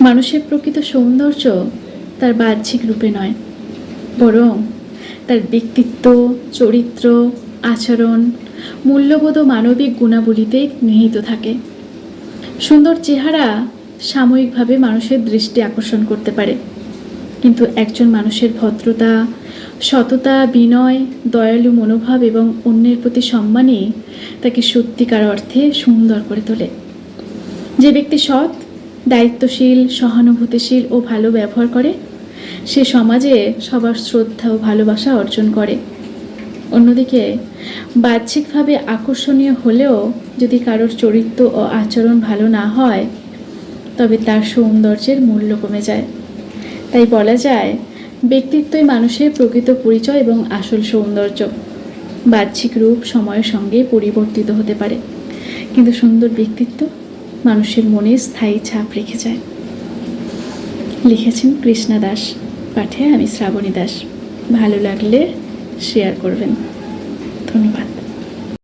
মানুষের প্রকৃত সৌন্দর্য তার বাহ্যিক রূপে নয়, বরং তার ব্যক্তিত্ব, চরিত্র, আচরণ, মূল্যবোধ ও মানবিক গুণাবলীতে নিহিত থাকে। সুন্দর চেহারা সাময়িকভাবে মানুষের দৃষ্টি আকর্ষণ করতে পারে, কিন্তু একজন মানুষের ভদ্রতা, সততা, বিনয়, দয়ালু মনোভাব এবং অন্যের প্রতি সম্মানই তাকে সত্যিকার অর্থে সুন্দর করে তোলে। যে ব্যক্তি সৎ, দায়িত্বশীল, সহানুভূতিশীল ও ভালো ব্যবহার করে, সে সমাজে সবার শ্রদ্ধা ও ভালোবাসা অর্জন করে। অন্যদিকে বাহ্যিকভাবে আকর্ষণীয় হলেও যদি কারোর চরিত্র ও আচরণ ভালো না হয়, তবে তার সৌন্দর্যের মূল্য কমে যায়। তাই বলা যায়, ব্যক্তিত্বই মানুষের প্রকৃত পরিচয় এবং আসল সৌন্দর্য। বাহ্যিক রূপ সময়ের সঙ্গে পরিবর্তিত হতে পারে, কিন্তু সুন্দর ব্যক্তিত্ব মানুষের মনে স্থায়ী ছাপ রেখে যায়। লিখেছেন কৃষ্ণা দাস, পাঠে আমি শ্রাবণী দাস। ভালো লাগলে শেয়ার করবেন। ধন্যবাদ।